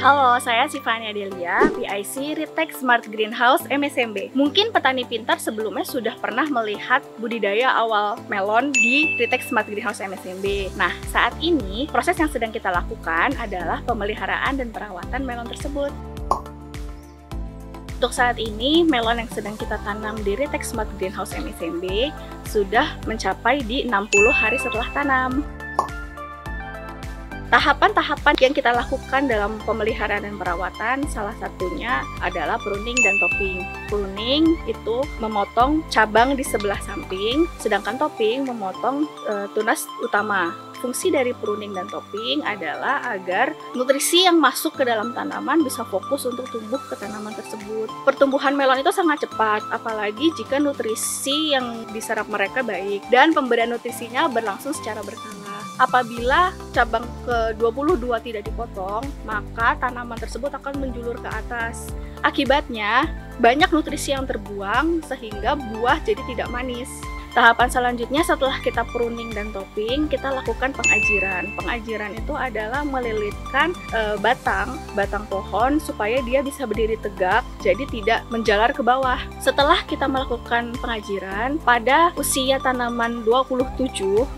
Halo, saya Sifania Delia, PIC Ritech Smart Greenhouse MSMB. Mungkin petani pintar sebelumnya sudah pernah melihat budidaya awal melon di Ritech Smart Greenhouse MSMB. Nah, saat ini proses yang sedang kita lakukan adalah pemeliharaan dan perawatan melon tersebut. Untuk saat ini, melon yang sedang kita tanam di Ritech Smart Greenhouse MSMB sudah mencapai di 60 hari setelah tanam. Tahapan-tahapan yang kita lakukan dalam pemeliharaan dan perawatan salah satunya adalah pruning dan topping. Pruning itu memotong cabang di sebelah samping, sedangkan topping memotong tunas utama. Fungsi dari pruning dan topping adalah agar nutrisi yang masuk ke dalam tanaman bisa fokus untuk tumbuh ke tanaman tersebut. Pertumbuhan melon itu sangat cepat, apalagi jika nutrisi yang diserap mereka baik dan pemberian nutrisinya berlangsung secara berkala. Apabila cabang ke-22 tidak dipotong, maka tanaman tersebut akan menjulur ke atas. Akibatnya, banyak nutrisi yang terbuang sehingga buah jadi tidak manis. Tahapan selanjutnya setelah kita pruning dan topping, kita lakukan pengajiran. Pengajiran itu adalah melilitkan batang pohon supaya dia bisa berdiri tegak, jadi tidak menjalar ke bawah. Setelah kita melakukan pengajiran, pada usia tanaman 27,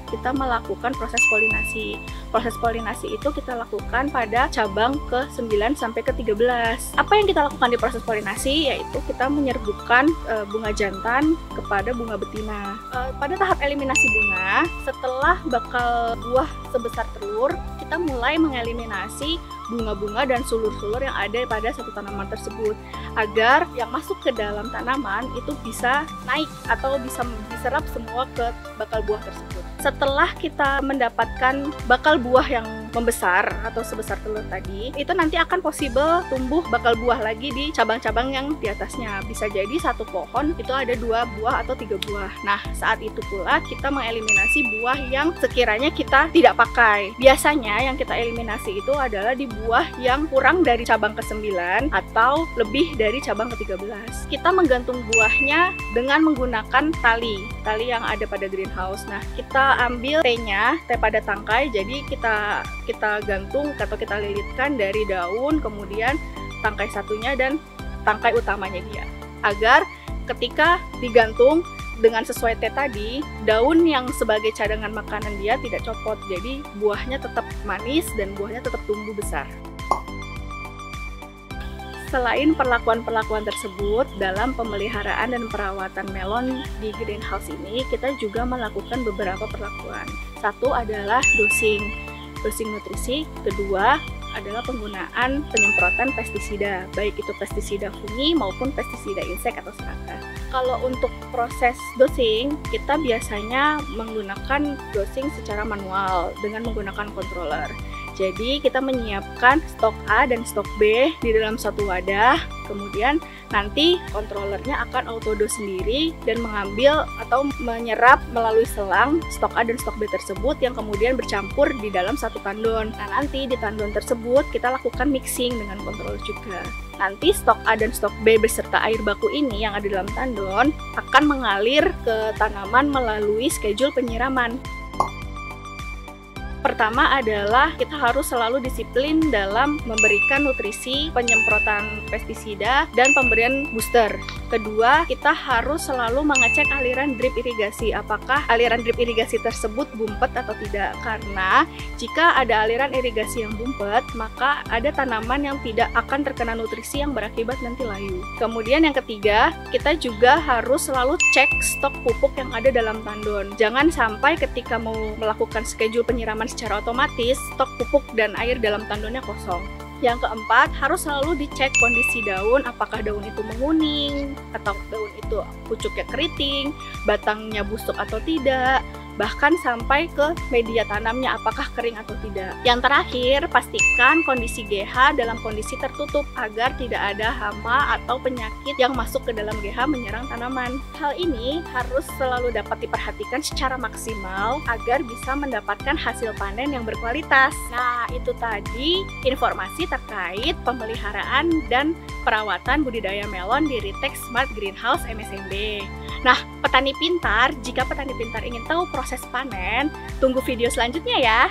kita melakukan proses polinasi. Proses polinasi itu kita lakukan pada cabang ke-9 sampai ke-13. Apa yang kita lakukan di proses polinasi? Yaitu kita menyerbukan bunga jantan kepada bunga betina. Pada tahap eliminasi bunga, setelah bakal buah sebesar telur, kita mulai mengeliminasi bunga-bunga dan sulur-sulur yang ada pada satu tanaman tersebut agar yang masuk ke dalam tanaman itu bisa naik atau bisa diserap semua ke bakal buah tersebut. Setelah kita mendapatkan bakal buah yang membesar atau sebesar telur tadi, itu nanti akan possible tumbuh bakal buah lagi di cabang-cabang yang di atasnya. Bisa jadi satu pohon itu ada 2 buah atau 3 buah. Nah, saat itu pula kita mengeliminasi buah yang sekiranya kita tidak pakai. Biasanya yang kita eliminasi itu adalah di buah yang kurang dari cabang ke-9 atau lebih dari cabang ke-13. Kita menggantung buahnya dengan menggunakan tali yang ada pada greenhouse. Nah, kita ambil T-nya, T pada tangkai, jadi kita gantung atau kita lilitkan dari daun, kemudian tangkai satunya dan tangkai utamanya dia. Agar ketika digantung dengan sesuai T tadi, daun yang sebagai cadangan makanan dia tidak copot, jadi buahnya tetap manis dan buahnya tetap tumbuh besar. Selain perlakuan-perlakuan tersebut, dalam pemeliharaan dan perawatan melon di greenhouse ini, kita juga melakukan beberapa perlakuan. Satu adalah dosing nutrisi, kedua adalah penggunaan penyemprotan pestisida, baik itu pestisida fungi maupun pestisida insek atau serangga. Kalau untuk proses dosing, kita biasanya menggunakan dosing secara manual dengan menggunakan controller. Jadi kita menyiapkan stok A dan stok B di dalam satu wadah, kemudian nanti controllernya akan autodose sendiri dan mengambil atau menyerap melalui selang stok A dan stok B tersebut yang kemudian bercampur di dalam satu tandon. Nah, nanti di tandon tersebut kita lakukan mixing dengan controller juga. Nanti stok A dan stok B beserta air baku ini yang ada dalam tandon akan mengalir ke tanaman melalui schedule penyiraman. Pertama adalah kita harus selalu disiplin dalam memberikan nutrisi, penyemprotan pestisida, dan pemberian booster. Kedua, kita harus selalu mengecek aliran drip irigasi. Apakah aliran drip irigasi tersebut bumpet atau tidak? Karena jika ada aliran irigasi yang bumpet, maka ada tanaman yang tidak akan terkena nutrisi yang berakibat nanti layu. Kemudian yang ketiga, kita juga harus selalu cek stok pupuk yang ada dalam tandon. Jangan sampai ketika mau melakukan schedule penyiraman secara otomatis, stok pupuk dan air dalam tandonnya kosong. Yang keempat, harus selalu dicek kondisi daun, apakah daun itu menguning, atau daun itu pucuknya keriting, batangnya busuk atau tidak, bahkan sampai ke media tanamnya apakah kering atau tidak. Yang terakhir, pastikan kondisi GH dalam kondisi tertutup agar tidak ada hama atau penyakit yang masuk ke dalam GH menyerang tanaman. Hal ini harus selalu dapat diperhatikan secara maksimal agar bisa mendapatkan hasil panen yang berkualitas. Nah, itu tadi informasi terkait pemeliharaan dan perawatan budidaya melon di Ritech Smart Greenhouse MSMB. Nah, petani pintar, jika petani pintar ingin tahu proses panen, tunggu video selanjutnya ya.